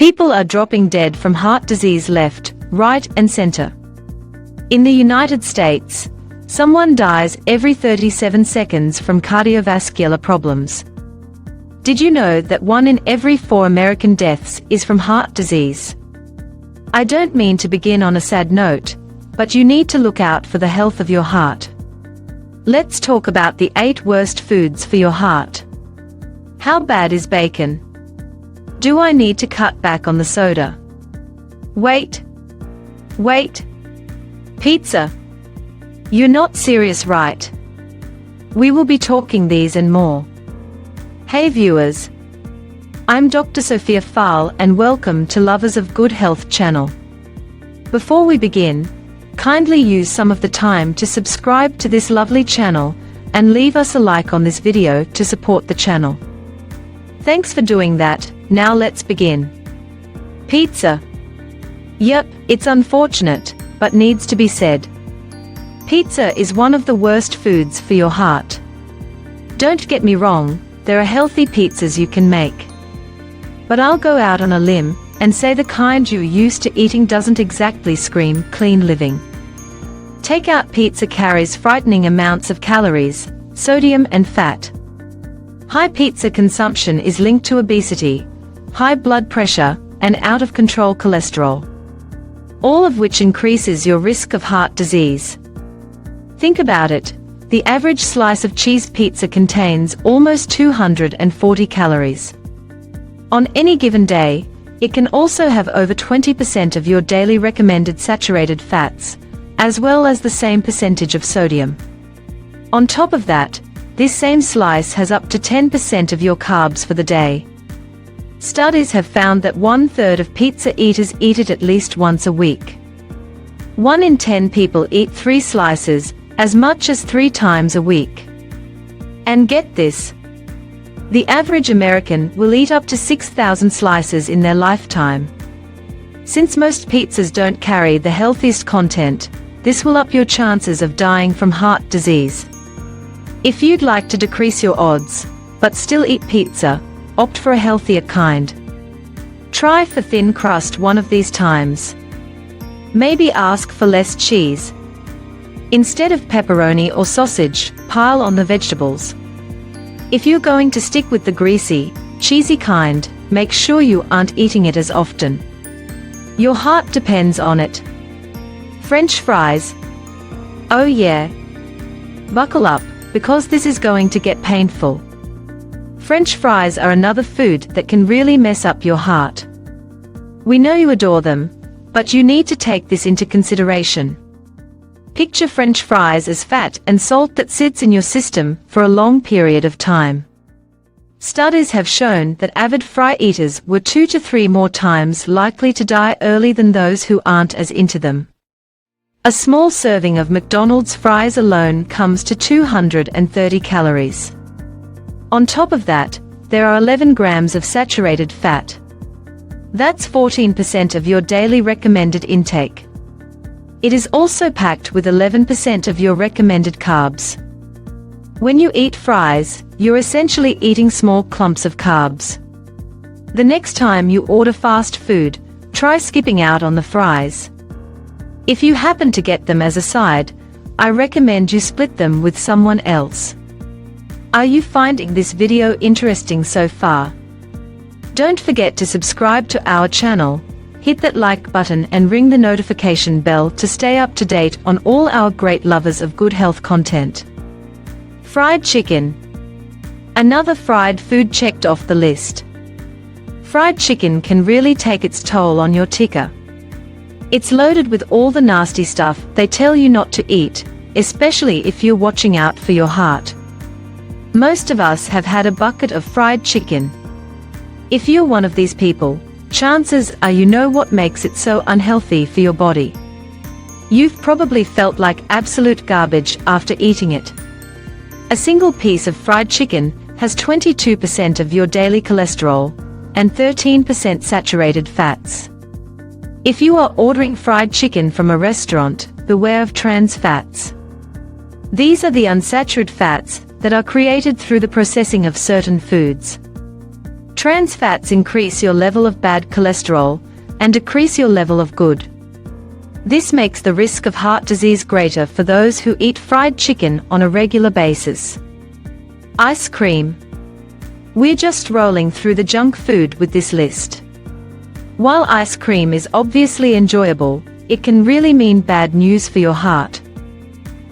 People are dropping dead from heart disease left, right, and center. In the United States, someone dies every 37 seconds from cardiovascular problems. Did you know that 1 in every 4 American deaths is from heart disease? I don't mean to begin on a sad note, but you need to look out for the health of your heart. Let's talk about the 8 worst foods for your heart. How bad is bacon? Do I need to cut back on the soda? Wait. Pizza. You're not serious, right? We will be talking these and more. Hey viewers, I'm Dr. Sophia Fahl and welcome to Lovers of Good Health channel. Before we begin, kindly use some of the time to subscribe to this lovely channel and leave us a like on this video to support the channel. Thanks for doing that. Now let's begin. Pizza. Yep, it's unfortunate, but needs to be said. Pizza is one of the worst foods for your heart. Don't get me wrong, there are healthy pizzas you can make. But I'll go out on a limb and say the kind you're used to eating doesn't exactly scream clean living. Takeout pizza carries frightening amounts of calories, sodium and fat. High pizza consumption is linked to obesity, high blood pressure, and out-of-control cholesterol, all of which increases your risk of heart disease. Think about it, the average slice of cheese pizza contains almost 240 calories. On any given day, it can also have over 20% of your daily recommended saturated fats, as well as the same percentage of sodium. On top of that, this same slice has up to 10% of your carbs for the day. Studies have found that 1/3 of pizza eaters eat it at least once a week. 1 in 10 people eat 3 slices, as much as 3 times a week. And get this, the average American will eat up to 6,000 slices in their lifetime. Since most pizzas don't carry the healthiest content, this will up your chances of dying from heart disease. If you'd like to decrease your odds, but still eat pizza, opt for a healthier kind. Try for thin crust one of these times. Maybe ask for less cheese. Instead of pepperoni or sausage, pile on the vegetables. If you're going to stick with the greasy, cheesy kind, make sure you aren't eating it as often. Your heart depends on it. French fries. Oh yeah. Buckle up, because this is going to get painful. French fries are another food that can really mess up your heart. We know you adore them, but you need to take this into consideration. Picture French fries as fat and salt that sits in your system for a long period of time. Studies have shown that avid fry eaters were 2 to 3 more times likely to die early than those who aren't as into them. A small serving of McDonald's fries alone comes to 230 calories. On top of that, there are 11 grams of saturated fat. That's 14% of your daily recommended intake. It is also packed with 11% of your recommended carbs. When you eat fries, you're essentially eating small clumps of carbs. The next time you order fast food, try skipping out on the fries. If you happen to get them as a side, I recommend you split them with someone else. Are you finding this video interesting so far? Don't forget to subscribe to our channel, hit that like button and ring the notification bell to stay up to date on all our great Lovers of Good Health content. Fried chicken. Another fried food checked off the list. Fried chicken can really take its toll on your ticker. It's loaded with all the nasty stuff they tell you not to eat, especially if you're watching out for your heart. Most of us have had a bucket of fried chicken. If you're one of these people, chances are you know what makes it so unhealthy for your body. You've probably felt like absolute garbage after eating it. A single piece of fried chicken has 22% of your daily cholesterol and 13% saturated fats. If you are ordering fried chicken from a restaurant, beware of trans fats. These are the unsaturated fats that are created through the processing of certain foods. Trans fats increase your level of bad cholesterol and decrease your level of good. This makes the risk of heart disease greater for those who eat fried chicken on a regular basis. Ice cream. We're just rolling through the junk food with this list. While ice cream is obviously enjoyable, it can really mean bad news for your heart.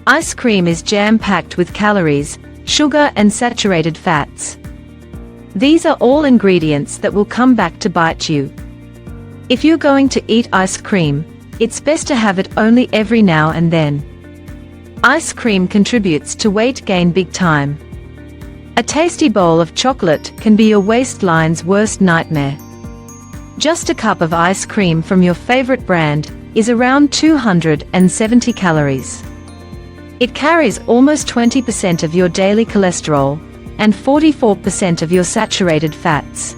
Ice cream is jam-packed with calories, sugar and saturated fats. These are all ingredients that will come back to bite you. If you're going to eat ice cream, it's best to have it only every now and then. Ice cream contributes to weight gain big time. A tasty bowl of chocolate can be your waistline's worst nightmare. Just a cup of ice cream from your favorite brand is around 270 calories. It carries almost 20% of your daily cholesterol and 44% of your saturated fats.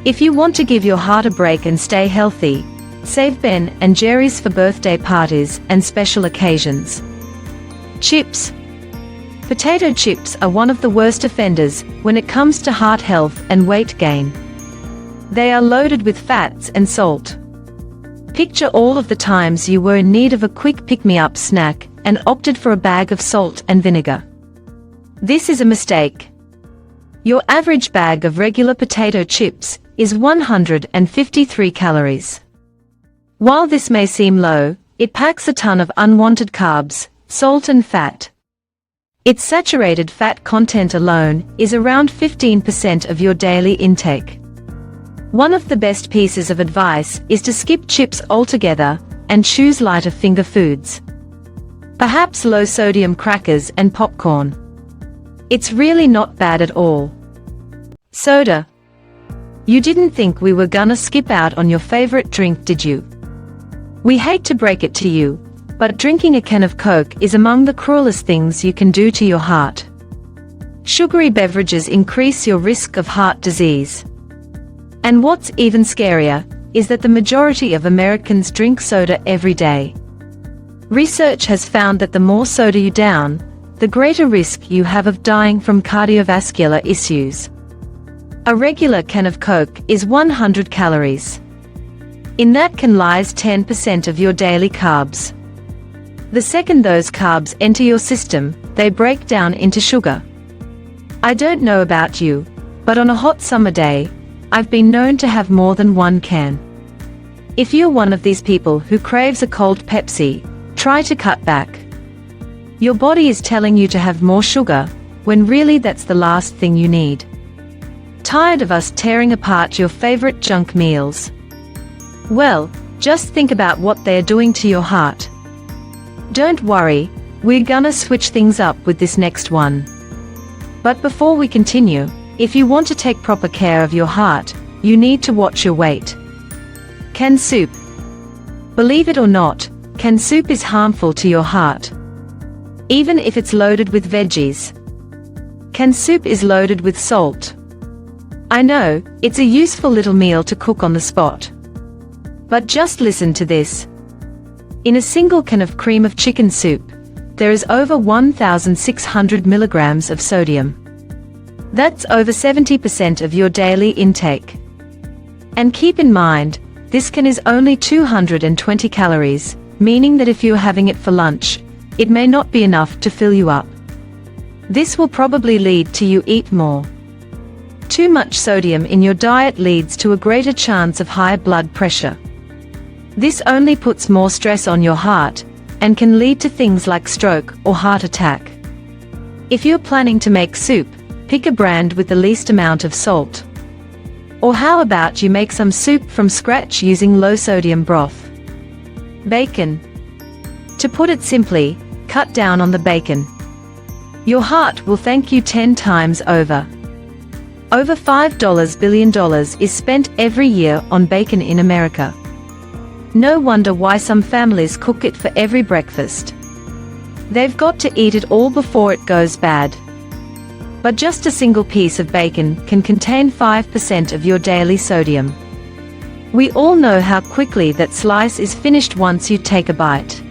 If you want to give your heart a break and stay healthy, save Ben and Jerry's for birthday parties and special occasions. Chips. Potato chips are one of the worst offenders when it comes to heart health and weight gain. They are loaded with fats and salt. Picture all of the times you were in need of a quick pick-me-up snack and opted for a bag of salt and vinegar. This is a mistake. Your average bag of regular potato chips is 153 calories. While this may seem low, it packs a ton of unwanted carbs, salt and fat. Its saturated fat content alone is around 15% of your daily intake. One of the best pieces of advice is to skip chips altogether and choose lighter finger foods. Perhaps low-sodium crackers and popcorn. It's really not bad at all. Soda. You didn't think we were gonna skip out on your favorite drink, did you? We hate to break it to you, but drinking a can of Coke is among the cruelest things you can do to your heart. Sugary beverages increase your risk of heart disease. And what's even scarier is that the majority of Americans drink soda every day. Research has found that the more soda you down, the greater risk you have of dying from cardiovascular issues. A regular can of Coke is 100 calories. In that can lies 10% of your daily carbs. The second those carbs enter your system, they break down into sugar. I don't know about you, but on a hot summer day, I've been known to have more than one can. If you're one of these people who craves a cold Pepsi, try to cut back. Your body is telling you to have more sugar, when really that's the last thing you need. Tired of us tearing apart your favorite junk meals? Well, just think about what they're doing to your heart. Don't worry, we're gonna switch things up with this next one. But before we continue, if you want to take proper care of your heart, you need to watch your weight. Canned soup. Believe it or not, canned soup is harmful to your heart. Even if it's loaded with veggies. Canned soup is loaded with salt. I know, it's a useful little meal to cook on the spot. But just listen to this. In a single can of cream of chicken soup, there is over 1,600 milligrams of sodium. That's over 70% of your daily intake. And keep in mind, this can is only 220 calories, meaning that if you're having it for lunch, it may not be enough to fill you up. This will probably lead to you eat more. Too much sodium in your diet leads to a greater chance of high blood pressure. This only puts more stress on your heart, and can lead to things like stroke or heart attack. If you're planning to make soup, pick a brand with the least amount of salt. Or how about you make some soup from scratch using low-sodium broth? Bacon. To put it simply, cut down on the bacon. Your heart will thank you 10 times over. Over $5 billion is spent every year on bacon in America. No wonder why some families cook it for every breakfast. They've got to eat it all before it goes bad. But just a single piece of bacon can contain 5% of your daily sodium. We all know how quickly that slice is finished once you take a bite.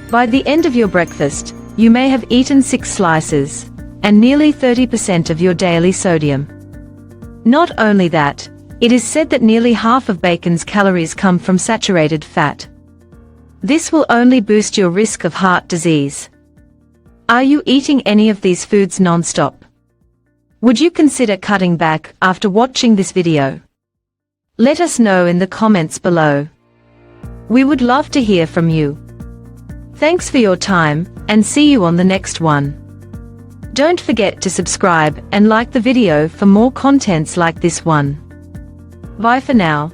By the end of your breakfast, you may have eaten 6 slices, and nearly 30% of your daily sodium. Not only that, it is said that nearly half of bacon's calories come from saturated fat. This will only boost your risk of heart disease. Are you eating any of these foods non-stop? Would you consider cutting back after watching this video? Let us know in the comments below. We would love to hear from you. Thanks for your time, and see you on the next one. Don't forget to subscribe and like the video for more contents like this one. Bye for now.